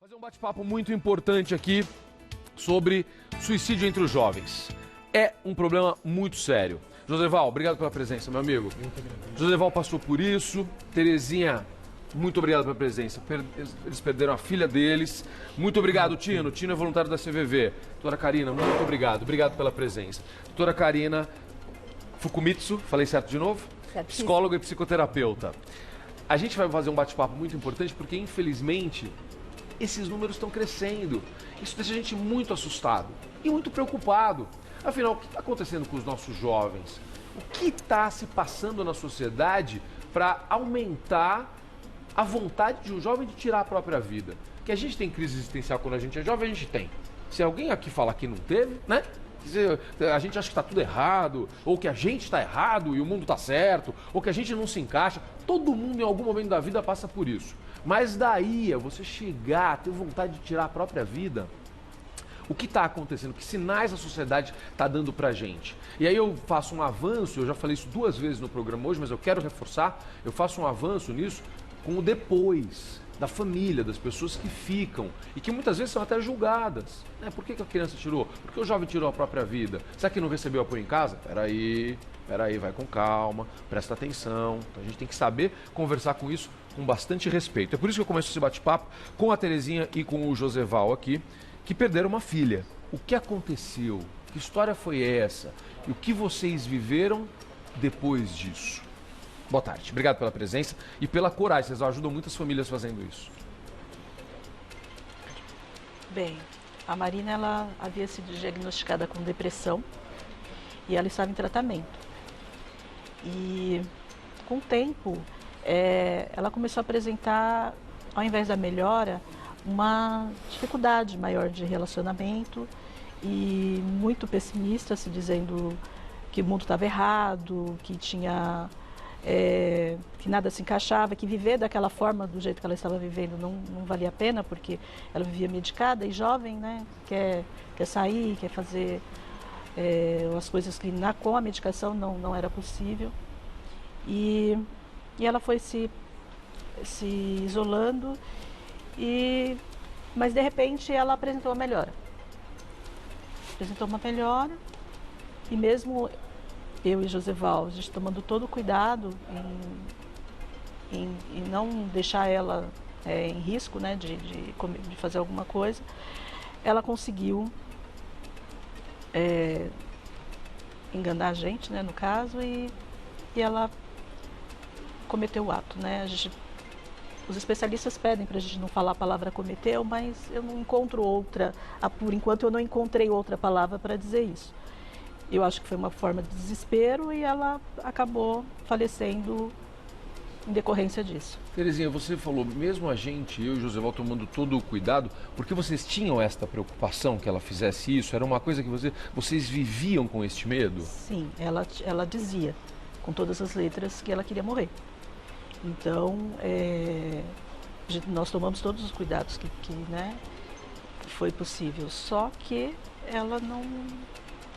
Fazer um bate-papo muito importante aqui sobre suicídio entre os jovens. É um problema muito sério. Joseval, obrigado pela presença, meu amigo. Joseval passou por isso. Terezinha, muito obrigado pela presença. Eles perderam a filha deles. Muito obrigado, Tino. Tino é voluntário da CVV. Doutora Karina, muito obrigado. Obrigado pela presença. Doutora Karina Fukumitsu, falei certo de novo? Psicóloga e psicoterapeuta. A gente vai fazer um bate-papo muito importante porque, infelizmente, esses números estão crescendo. Isso deixa a gente muito assustado e muito preocupado. Afinal, o que está acontecendo com os nossos jovens? O que está se passando na sociedade para aumentar a vontade de um jovem de tirar a própria vida? Que a gente tem crise existencial quando a gente é jovem, a gente tem. Se alguém aqui falar que não teve, né? A gente acha que está tudo errado, ou que a gente está errado e o mundo está certo, ou que a gente não se encaixa. Todo mundo em algum momento da vida passa por isso. Mas daí a você chegar a ter vontade de tirar a própria vida, o que está acontecendo? Que sinais a sociedade está dando pra gente? E aí eu faço um avanço, eu já falei isso 2 vezes no programa hoje, mas eu quero reforçar, eu faço um avanço nisso com o depois, da família, das pessoas que ficam e que muitas vezes são até julgadas. Né? Por que a criança tirou? Por que o jovem tirou a própria vida? Será que não recebeu apoio em casa? Peraí, vai com calma, presta atenção. Então a gente tem que saber conversar com isso com bastante respeito. É por isso que eu começo esse bate-papo com a Terezinha e com o Joseval aqui, que perderam uma filha. O que aconteceu? Que história foi essa? E o que vocês viveram depois disso? Boa tarde. Obrigado pela presença e pela coragem. Vocês ajudam muitas famílias fazendo isso. Bem, a Marina ela havia sido diagnosticada com depressão e ela estava em tratamento. E com o tempo, ela começou a apresentar, ao invés da melhora, uma dificuldade maior de relacionamento e muito pessimista, se dizendo que o mundo estava errado, que tinha que nada se encaixava, que viver daquela forma, do jeito que ela estava vivendo, não valia a pena, porque ela vivia medicada e jovem, né? Quer sair, quer fazer as coisas que com a medicação não era possível. E ela foi se isolando, mas de repente ela apresentou uma melhora. E mesmo eu e Joseval, a gente tomando todo o cuidado em não deixar ela em risco, né, de fazer alguma coisa, ela conseguiu enganar a gente, né, no caso, e ela cometeu o ato, né? Os especialistas pedem para a gente não falar a palavra cometeu, mas eu não encontro outra, por enquanto eu não encontrei outra palavra para dizer isso. Eu acho que foi uma forma de desespero e ela acabou falecendo em decorrência disso. Terezinha, você falou, mesmo a gente, eu e o Joseval, tomando todo o cuidado, porque vocês tinham esta preocupação que ela fizesse isso? Era uma coisa que vocês viviam com este medo? Sim, ela dizia, com todas as letras, que ela queria morrer. Então, nós tomamos todos os cuidados que foi possível, só que ela não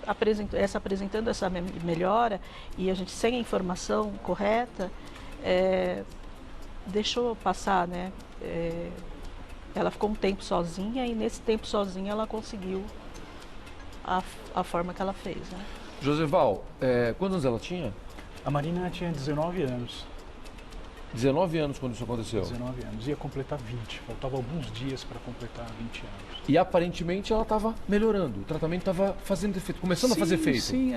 apresentando essa melhora e a gente sem a informação correta, deixou passar, né? Ela ficou um tempo sozinha e nesse tempo sozinha ela conseguiu a forma que ela fez, né? Joseval, quantos anos ela tinha? A Marina tinha 19 anos. 19 anos quando isso aconteceu? 19 anos, ia completar 20, faltava alguns dias para completar 20 anos. E aparentemente ela estava melhorando, o tratamento estava fazendo efeito, começando a fazer efeito. Sim,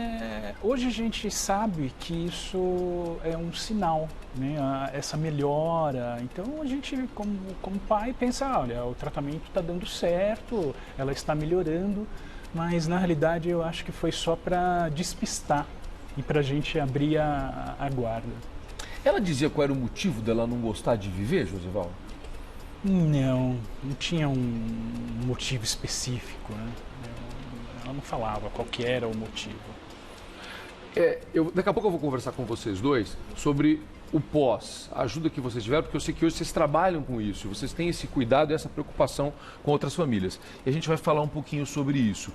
hoje a gente sabe que isso é um sinal, né? Essa melhora. Então a gente, como pai, pensa, olha, o tratamento está dando certo, ela está melhorando, mas na realidade eu acho que foi só para despistar e para a gente abrir a guarda. Ela dizia qual era o motivo dela não gostar de viver, Joseval? Não tinha um motivo específico, né? Ela não falava qual que era o motivo. Daqui a pouco eu vou conversar com vocês dois sobre o pós, a ajuda que vocês tiveram, porque eu sei que hoje vocês trabalham com isso, vocês têm esse cuidado e essa preocupação com outras famílias. E a gente vai falar um pouquinho sobre isso.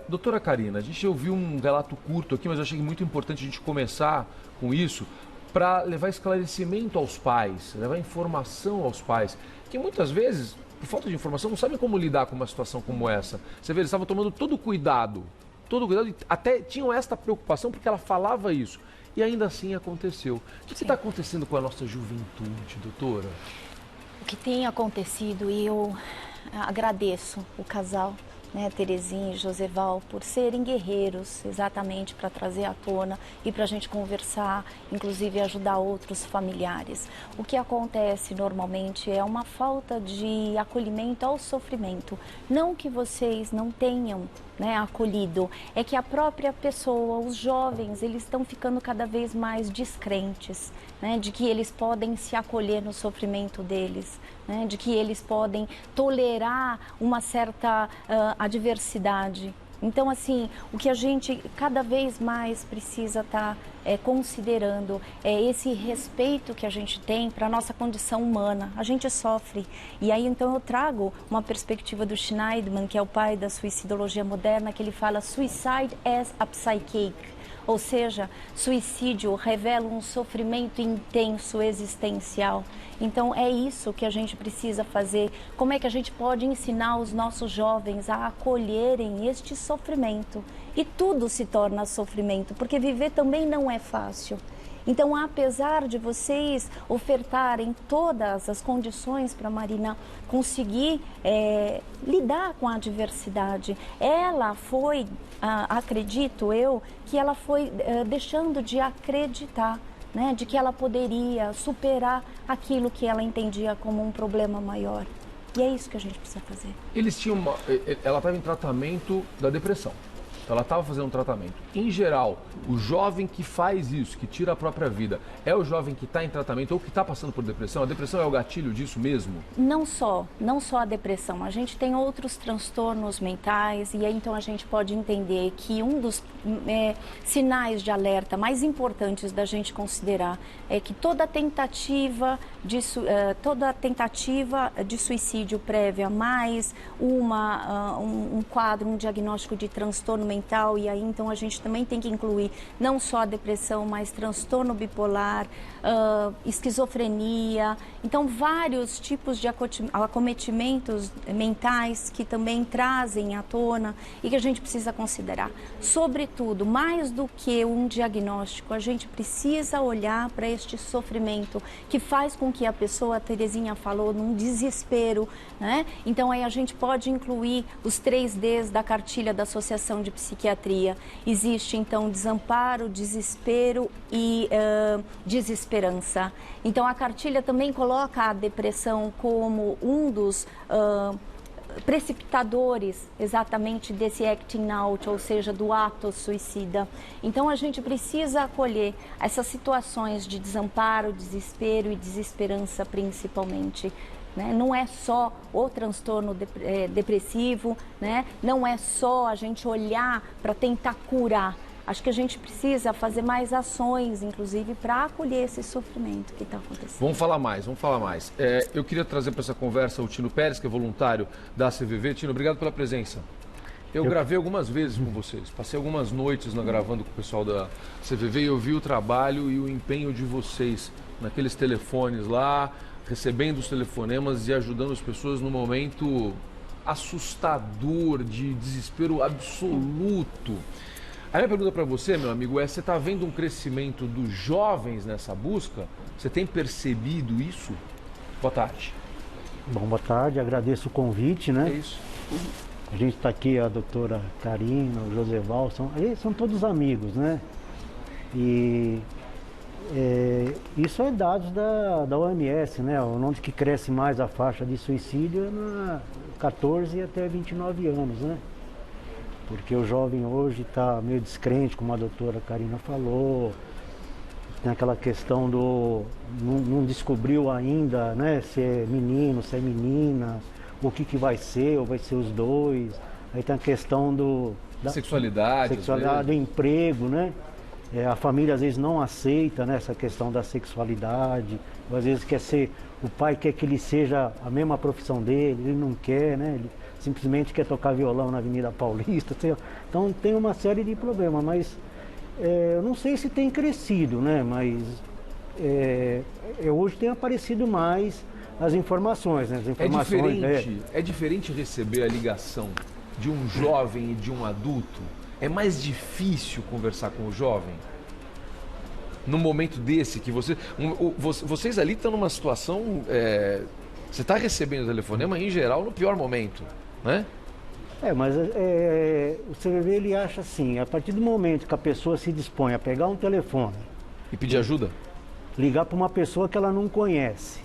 Doutora Karina, a gente ouviu um relato curto aqui, mas eu achei muito importante a gente começar com isso, para levar esclarecimento aos pais, levar informação aos pais, que muitas vezes por falta de informação, não sabem como lidar com uma situação como essa. Você vê, eles estavam tomando todo cuidado, e até tinham esta preocupação porque ela falava isso. E ainda assim aconteceu. O que está acontecendo com a nossa juventude, doutora? O que tem acontecido, e eu agradeço o casal, né, Terezinha e Joseval, por serem guerreiros exatamente para trazer à tona e para a gente conversar, inclusive ajudar outros familiares. O que acontece normalmente é uma falta de acolhimento ao sofrimento. Não que vocês não tenham, né, acolhido, é que a própria pessoa, os jovens, eles estão ficando cada vez mais descrentes, né, de que eles podem se acolher no sofrimento deles, né, de que eles podem tolerar uma certa adversidade. Então, assim, o que a gente cada vez mais precisa estar considerando é esse respeito que a gente tem para a nossa condição humana. A gente sofre. E aí, então, eu trago uma perspectiva do Schneidman, que é o pai da suicidologia moderna, que ele fala suicide as a psychic. Ou seja, suicídio revela um sofrimento intenso, existencial. Então, é isso que a gente precisa fazer. Como é que a gente pode ensinar os nossos jovens a acolherem este sofrimento? E tudo se torna sofrimento, porque viver também não é fácil. Então, apesar de vocês ofertarem todas as condições para a Marina conseguir lidar com a adversidade, ela foi, acredito eu, que ela foi deixando de acreditar, né, de que ela poderia superar aquilo que ela entendia como um problema maior. E é isso que a gente precisa fazer. Ela estava em tratamento da depressão. Ela estava fazendo um tratamento. Em geral, o jovem que faz isso, que tira a própria vida, é o jovem que está em tratamento ou que está passando por depressão? A depressão é o gatilho disso mesmo? Não só a depressão. A gente tem outros transtornos mentais e aí então a gente pode entender que um dos sinais de alerta mais importantes da gente considerar é que toda tentativa de suicídio prévia mais um quadro, um diagnóstico de transtorno mental, e aí então a gente também tem que incluir não só a depressão, mas transtorno bipolar, esquizofrenia, então vários tipos de acometimentos mentais que também trazem à tona e que a gente precisa considerar. Sobretudo, mais do que um diagnóstico, a gente precisa olhar para este sofrimento que faz com que a pessoa, a Terezinha falou, num desespero, né? Então aí a gente pode incluir os 3 Ds da cartilha da Associação de Psiquiatria. Existe então desamparo, desespero e desesperança. Então a cartilha também coloca a depressão como um dos precipitadores exatamente desse acting out, ou seja, do ato suicida. Então a gente precisa acolher essas situações de desamparo, desespero e desesperança principalmente. Né? Não é só o transtorno depressivo, né? Não é só a gente olhar para tentar curar. Acho que a gente precisa fazer mais ações, inclusive, para acolher esse sofrimento que está acontecendo. Vamos falar mais. Eu queria trazer para essa conversa o Tino Pérez, que é voluntário da CVV. Tino, obrigado pela presença. Eu gravei algumas vezes com vocês, passei algumas noites gravando com o pessoal da CVV e eu vi o trabalho e o empenho de vocês naqueles telefones lá, recebendo os telefonemas e ajudando as pessoas num momento assustador, de desespero absoluto. A minha pergunta para você, meu amigo, você está vendo um crescimento dos jovens nessa busca? Você tem percebido isso? Boa tarde. Bom, boa tarde, agradeço o convite, né? É isso. A gente está aqui, a doutora Karina, o Joseval, são todos amigos, né? E isso é dados da OMS, né? Onde que cresce mais a faixa de suicídio é na 14 até 29 anos, né? Porque o jovem hoje está meio descrente, como a doutora Karina falou, tem aquela questão não descobriu ainda, né, se é menino, se é menina, o que vai ser, ou vai ser os dois. Aí tem a questão da sexualidade, do emprego, né? A família às vezes não aceita, né, essa questão da sexualidade, ou às vezes o pai quer que ele seja a mesma profissão dele, ele não quer, né? Ele simplesmente quer tocar violão na Avenida Paulista. Então tem uma série de problemas, mas eu não sei se tem crescido, né? Mas hoje tem aparecido mais as informações, né? As informações, É diferente receber a ligação de um jovem e de um adulto? É mais difícil conversar com o jovem? Num momento desse que vocês ali estão numa situação... você está recebendo o telefonema, em geral, no pior momento, né? Mas o CVV ele acha assim, a partir do momento que a pessoa se dispõe a pegar um telefone... E pedir ajuda? Ligar para uma pessoa que ela não conhece,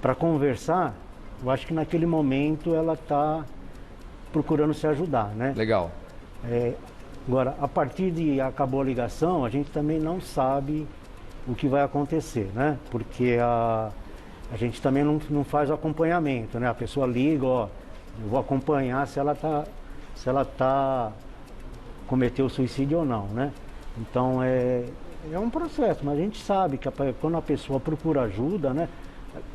para conversar, eu acho que naquele momento ela está procurando se ajudar, né? Legal. Agora, a partir de acabou a ligação, a gente também não sabe o que vai acontecer, né? Porque a gente também não faz o acompanhamento, né? A pessoa liga, ó, eu vou acompanhar se ela tá cometeu suicídio ou não, né? Então é um processo, mas a gente sabe que quando a pessoa procura ajuda, né?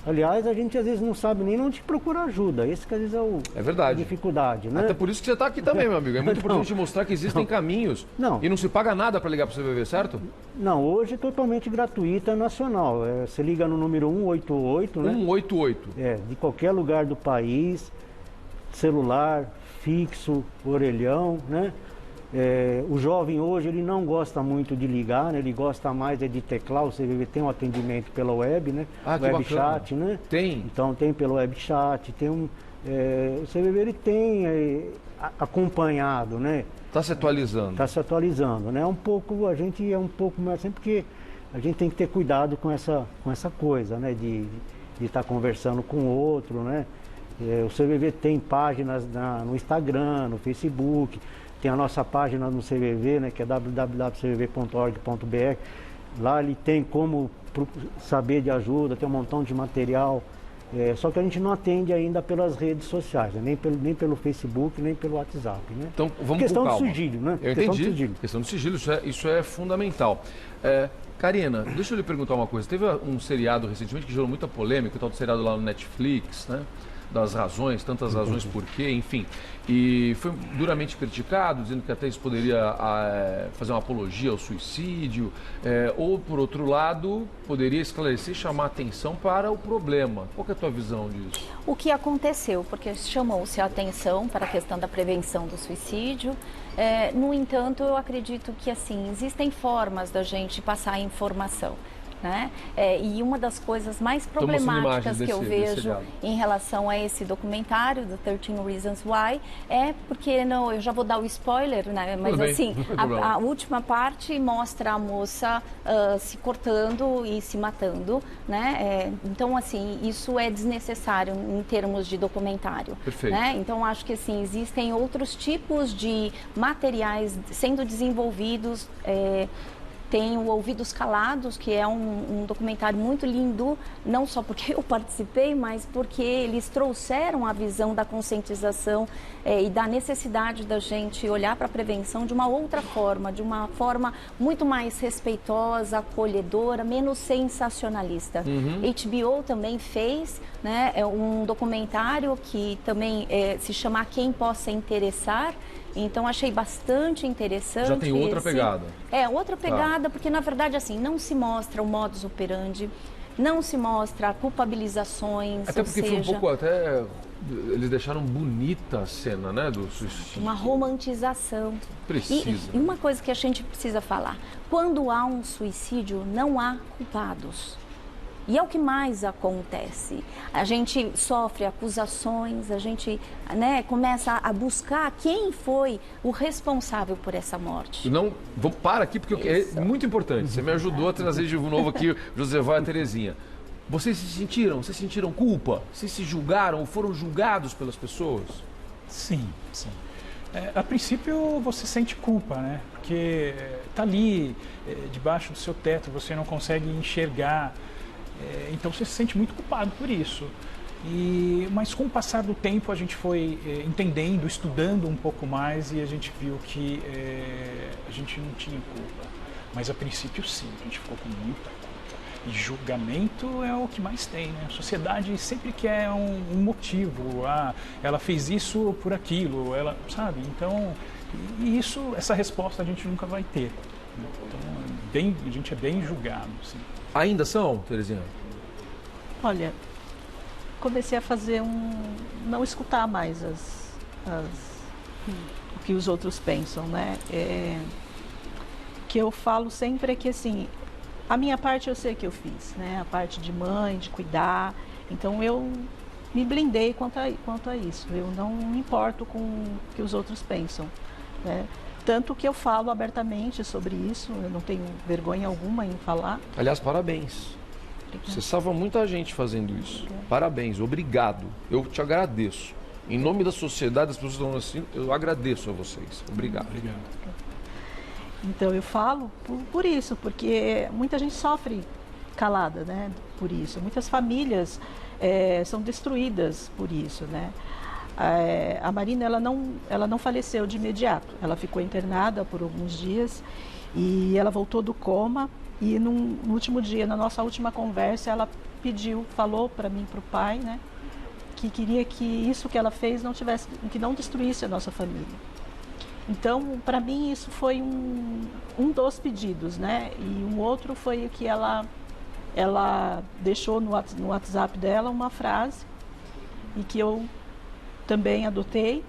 Aliás, a gente às vezes não sabe nem onde procura ajuda. Esse que às vezes é verdade. A dificuldade, né? Até por isso que você está aqui também, meu amigo. É muito importante mostrar que existem caminhos. E não se paga nada para ligar para o CVV, certo? Não, hoje é totalmente gratuita, nacional. Você liga no número 188, né? 188. De qualquer lugar do país, celular, fixo, orelhão, né? O jovem hoje ele não gosta muito de ligar, né? Ele gosta mais de teclar. O CVV tem um atendimento pela web, né? Web chat, né? Tem. Então tem pelo web chat, tem o CVV ele tem acompanhado, né? Está se atualizando. Está se atualizando, né? A gente é um pouco mais assim, porque a gente tem que ter cuidado com essa coisa, né? De estar conversando com o outro, né? O CVV tem páginas no Instagram, no Facebook. Tem a nossa página no CVV, né, que é www.cvv.org.br. Lá ele tem como saber de ajuda, tem um montão de material. Só que a gente não atende ainda pelas redes sociais, né, nem pelo Facebook, nem pelo WhatsApp. Né? Então vamos questão com calma. do sigilo, né? Eu entendi. Questão do sigilo, isso é fundamental. Karina, deixa eu lhe perguntar uma coisa. Teve um seriado recentemente que gerou muita polêmica, o tal do seriado lá no Netflix, né? Das razões, tantas razões por quê, enfim. E foi duramente criticado, dizendo que até isso poderia fazer uma apologia ao suicídio, ou, por outro lado, poderia esclarecer e chamar atenção para o problema. Qual que é a tua visão disso? O que aconteceu? Porque chamou-se a atenção para a questão da prevenção do suicídio. No entanto, eu acredito que, assim, existem formas da gente passar a informação. Né? E uma das coisas mais problemáticas que eu vejo em relação a esse documentário do 13 Reasons Why é porque, eu já vou dar o spoiler, né? Mas assim, a última parte mostra a moça se cortando e se matando, né? Então, assim, isso é desnecessário em termos de documentário. Perfeito. Né? Então, acho que assim, existem outros tipos de materiais sendo desenvolvidos. Tem o Ouvidos Calados, que é um documentário muito lindo, não só porque eu participei, mas porque eles trouxeram a visão da conscientização e da necessidade da gente olhar para a prevenção de uma outra forma, de uma forma muito mais respeitosa, acolhedora, menos sensacionalista. HBO também fez, né, um documentário que também se chama Quem Possa Interessar. Então, achei bastante interessante. Já tem outra pegada. Outra pegada, porque, na verdade, assim, não se mostra o modus operandi, não se mostra culpabilizações, até porque foi um pouco, eles deixaram bonita a cena, né, do suicídio. Uma romantização. Precisa. E uma coisa que a gente precisa falar, quando há um suicídio, não há culpados. E é o que mais acontece. A gente sofre acusações, a gente, né, começa a buscar quem foi o responsável por essa morte. Não, vou parar aqui porque é muito importante. Você me ajudou a trazer de novo aqui o Joseval e a Terezinha. Vocês sentiram culpa? Vocês se julgaram ou foram julgados pelas pessoas? Sim, sim. A princípio você sente culpa, né? Porque está ali, debaixo do seu teto, você não consegue enxergar. Então você se sente muito culpado por isso. Mas com o passar do tempo a gente foi entendendo, estudando um pouco mais e a gente viu que a gente não tinha culpa. Mas a princípio sim, a gente ficou com muita culpa. E julgamento é o que mais tem, né? A sociedade sempre quer um motivo. Ela fez isso por aquilo, ela, sabe? Então, essa resposta a gente nunca vai ter. Então, a gente é bem julgado, sim. Ainda são, Terezinha? Olha, comecei a fazer não escutar mais o que os outros pensam, né? Que eu falo sempre é que, assim, a minha parte eu sei que eu fiz, né? A parte de mãe, de cuidar. Então eu me blindei quanto a isso. Eu não me importo com o que os outros pensam, né? Tanto que eu falo abertamente sobre isso, eu não tenho vergonha alguma em falar. Aliás, parabéns. Você salva muita gente fazendo isso. Parabéns, obrigado. Eu te agradeço. Em nome da sociedade, as pessoas estão assim, eu agradeço a vocês. Obrigado. Então eu falo por isso, porque muita gente sofre calada, né? Por isso. Muitas famílias são destruídas por isso, né? A Marina, ela não faleceu de imediato. Ela ficou internada por alguns dias e ela voltou do coma. E no último dia, na nossa última conversa, ela falou para mim, para o pai, né, que queria que isso que ela fez que não destruísse a nossa família. Então, para mim, isso foi um dos pedidos, né? E um outro foi o que ela deixou no WhatsApp dela uma frase e que eu também adotei,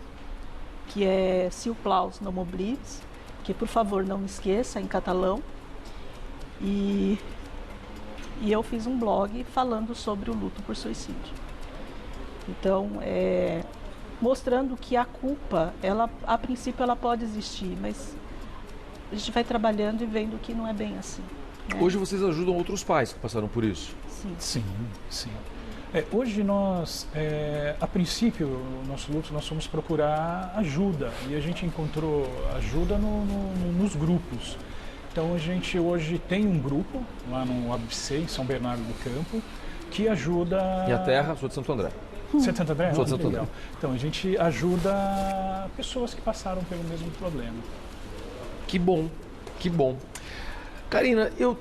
que é "Si us plau, no m'oblides", que por favor não me esqueça, em catalão. E eu fiz um blog falando sobre o luto por suicídio. Então, mostrando que a culpa, a princípio ela pode existir, mas a gente vai trabalhando e vendo que não é bem assim, né? Hoje vocês ajudam outros pais que passaram por isso? Sim. Sim. Hoje nós, a princípio, o nosso luto, nós fomos procurar ajuda e a gente encontrou ajuda nos grupos. Então a gente hoje tem um grupo lá no ABC, em São Bernardo do Campo, que ajuda... Minha terra, sou de Santo André. Santo André? Sou de Santo André. Então a gente ajuda pessoas que passaram pelo mesmo problema. Que bom, que bom. Karina, eu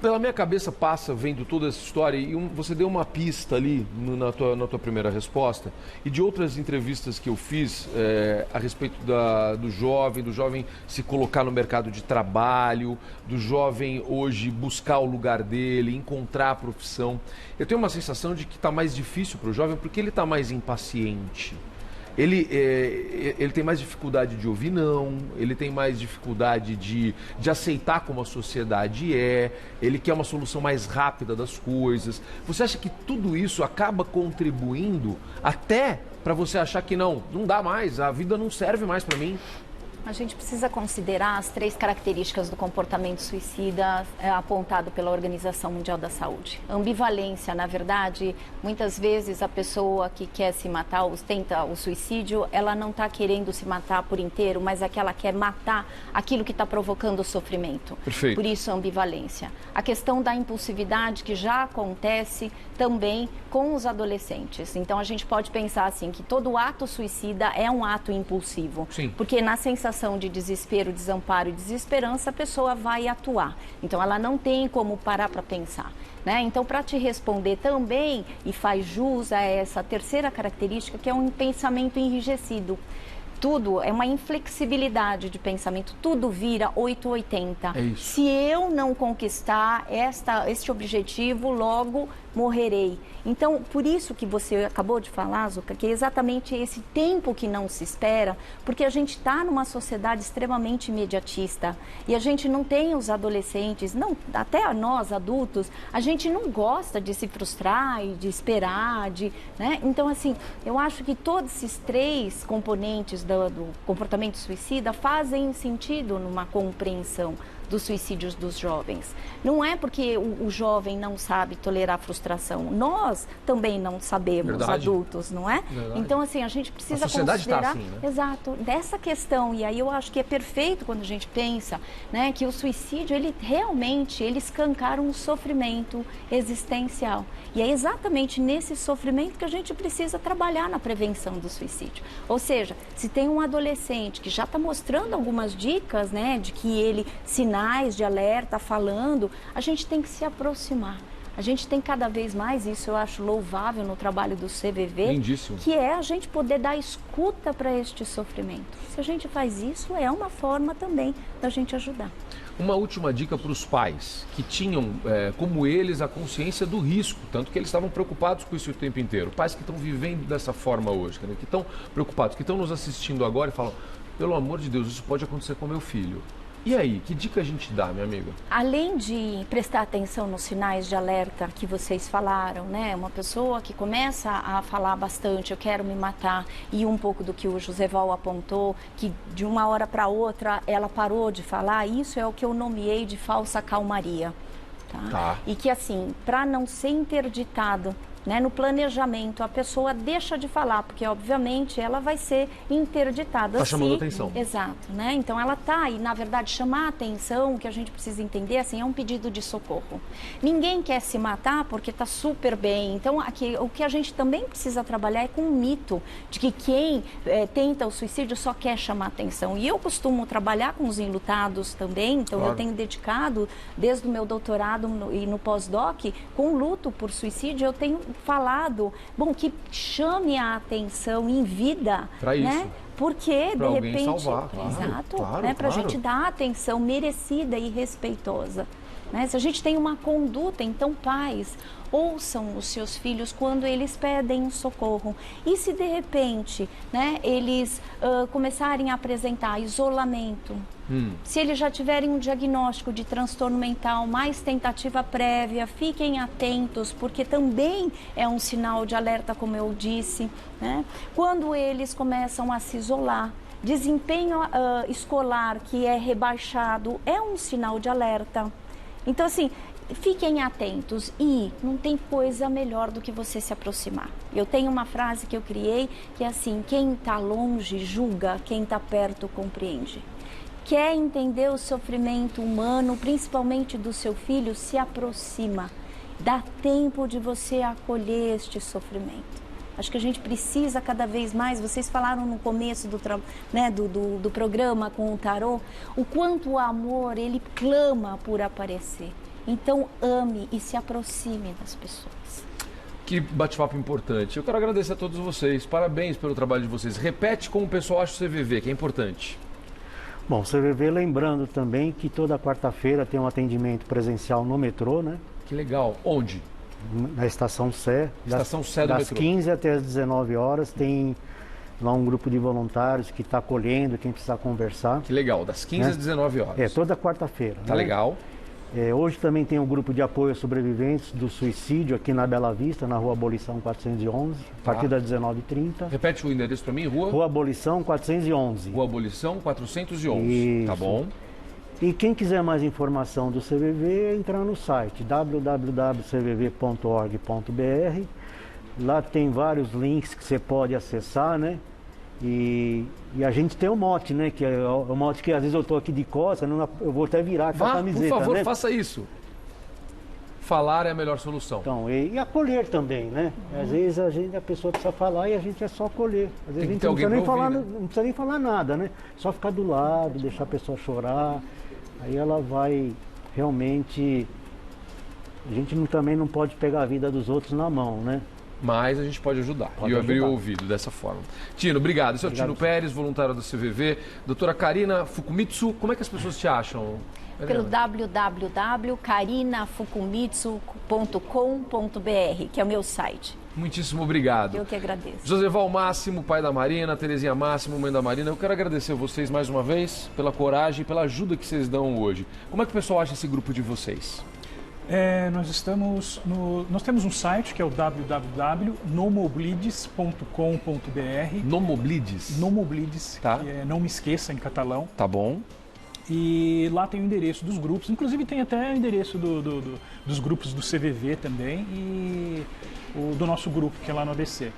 pela minha cabeça passa vendo toda essa história e você deu uma pista ali na tua primeira resposta e de outras entrevistas que eu fiz a respeito do jovem se colocar no mercado de trabalho, do jovem hoje buscar o lugar dele, encontrar a profissão. Eu tenho uma sensação de que está mais difícil para o jovem porque ele está mais impaciente. Ele tem mais dificuldade de ouvir não, ele tem mais dificuldade de aceitar como a sociedade ele quer uma solução mais rápida das coisas. Você acha que tudo isso acaba contribuindo até para você achar que não dá mais, a vida não serve mais para mim? A gente precisa considerar as 3 características do comportamento suicida apontado pela Organização Mundial da Saúde. Ambivalência, na verdade, muitas vezes a pessoa que quer se matar, tenta o suicídio, ela não está querendo se matar por inteiro, mas é que ela quer matar aquilo que está provocando o sofrimento. Perfeito. Por isso, a ambivalência. A questão da impulsividade, que já acontece também com os adolescentes. Então, a gente pode pensar assim, que todo ato suicida é um ato impulsivo. Sim. Porque na sensação de desespero, desamparo e desesperança, a pessoa vai atuar. Então, ela não tem como parar para pensar, né? Então, para te responder também, e faz jus a essa terceira característica, que é um pensamento enrijecido. Tudo é uma inflexibilidade de pensamento, tudo vira 880. É isso. Se eu não conquistar este objetivo, logo morrerei. Então, por isso que você acabou de falar, Zucca, que é exatamente esse tempo que não se espera, porque a gente está numa sociedade extremamente imediatista e a gente não tem os adolescentes, não, até nós adultos, a gente não gosta de se frustrar e de esperar, né? Então, assim, eu acho que todos esses 3 componentes do comportamento suicida fazem sentido numa compreensão dos suicídios dos jovens. Não é porque o jovem não sabe tolerar frustração. Nós também não sabemos, Verdade. Adultos, não é? Verdade. Então, assim, a gente precisa a sociedade considerar... tá assim, né? Exato, dessa questão. E aí eu acho que é perfeito quando a gente pensa, né, que o suicídio, ele escancara um sofrimento existencial. E é exatamente nesse sofrimento que a gente precisa trabalhar na prevenção do suicídio. Ou seja, se tem um adolescente que já está mostrando algumas dicas, né, de que ele sinais de alerta falando, a gente tem que se aproximar. A gente tem cada vez mais, isso eu acho louvável no trabalho do CVV, Lindíssimo. que é a gente poder dar escuta para este sofrimento. Se a gente faz isso, é uma forma também da gente ajudar. Uma última dica para os pais que tinham, como eles, a consciência do risco, tanto que eles estavam preocupados com isso o tempo inteiro. Pais que estão vivendo dessa forma hoje, que estão preocupados, que estão nos assistindo agora e falam, pelo amor de Deus, isso pode acontecer com meu filho. E aí, que dica a gente dá, minha amiga? Além de prestar atenção nos sinais de alerta que vocês falaram, né? Uma pessoa que começa a falar bastante, eu quero me matar, e um pouco do que o Joseval apontou, que de uma hora para outra ela parou de falar, isso é o que eu nomeei de falsa calmaria. Tá? E que assim, para não ser interditado, né, no planejamento, a pessoa deixa de falar, porque obviamente ela vai ser interditada. Está chamando atenção. Exato, né? Então ela está, e na verdade chamar a atenção, o que a gente precisa entender, assim, é um pedido de socorro. Ninguém quer se matar porque está super bem. Então aqui, o que a gente também precisa trabalhar é com o mito de que quem tenta o suicídio só quer chamar atenção. E eu costumo trabalhar com os enlutados também, então eu tenho dedicado, desde o meu doutorado e no pós-doc, com luto por suicídio, eu tenho falado, bom, que chame a atenção em vida, pra isso. Né? Porque, pra de alguém repente, salvar, claro, exato, claro, né? Para a claro. gente dar a atenção merecida e respeitosa. Né? Se a gente tem uma conduta, então pais, ouçam os seus filhos quando eles pedem socorro. E se de repente, né, eles começarem a apresentar isolamento, se eles já tiverem um diagnóstico de transtorno mental, mais tentativa prévia, fiquem atentos, porque também é um sinal de alerta, como eu disse, né? Quando eles começam a se isolar, desempenho escolar que é rebaixado, é um sinal de alerta. Então, assim, fiquem atentos e não tem coisa melhor do que você se aproximar. Eu tenho uma frase que eu criei que é assim, quem está longe julga, quem está perto compreende. Quer entender o sofrimento humano, principalmente do seu filho, se aproxima. Dá tempo de você acolher este sofrimento. Acho que a gente precisa cada vez mais, vocês falaram no começo do programa com o tarô, o quanto o amor, ele clama por aparecer. Então ame e se aproxime das pessoas. Que bate-papo importante. Eu quero agradecer a todos vocês, parabéns pelo trabalho de vocês. Repete como o pessoal acha o CVV, que é importante. Bom, CVV, lembrando também que toda quarta-feira tem um atendimento presencial no metrô, né? Que legal. Onde? Na Estação Sé. Estação Sé do das metrô. 15 até as 19 horas tem lá um grupo de voluntários que está acolhendo quem precisar conversar. Que legal, das 15 às 19 horas. É, toda quarta-feira. Tá né? legal. Hoje também tem um grupo de apoio aos sobreviventes do suicídio aqui na Bela Vista, na Rua Abolição 411, a partir das 19h30. Repete o endereço para mim, Rua Abolição 411. Rua Abolição 411, Isso. tá bom? E quem quiser mais informação do CVV, entrar no site www.cvv.org.br. Lá tem vários links que você pode acessar, né? E a gente tem um mote, né? Que é o mote que às vezes eu estou aqui de costas, eu vou até virar com a camiseta, por favor, né? faça isso. Falar é a melhor solução. Então, e acolher também, né? Às vezes a pessoa precisa falar e a gente é só acolher. Às vezes a gente não precisa nem falar nada, né? Só ficar do lado, deixar a pessoa chorar. Aí ela vai realmente... A gente também não pode pegar a vida dos outros na mão, né? Mas a gente pode ajudar. E eu abri o ouvido dessa forma. Tino, obrigado. Esse é o Tino Pérez, voluntário do CVV. Doutora Karina Fukumitsu, como é que as pessoas te acham? Pelo www.karinafukumitsu.com.br, que é o meu site. Muitíssimo obrigado. Eu que agradeço. Joseval Máximo, pai da Marina, Terezinha Máximo, mãe da Marina, eu quero agradecer a vocês mais uma vez pela coragem e pela ajuda que vocês dão hoje. Como é que o pessoal acha esse grupo de vocês? Nós temos um site que é o www.nomoblides.com.br. Nomoblides? Nomoblides, tá. Que é Não Me Esqueça em catalão. Tá bom. E lá tem o endereço dos grupos, inclusive tem até o endereço dos grupos do CVV também e o do nosso grupo, que é lá no ABC.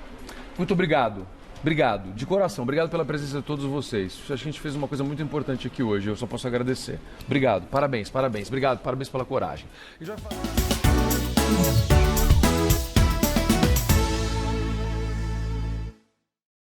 Muito obrigado. Obrigado, de coração. Obrigado pela presença de todos vocês. A gente fez uma coisa muito importante aqui hoje, eu só posso agradecer. Obrigado, parabéns, parabéns. Obrigado, parabéns pela coragem.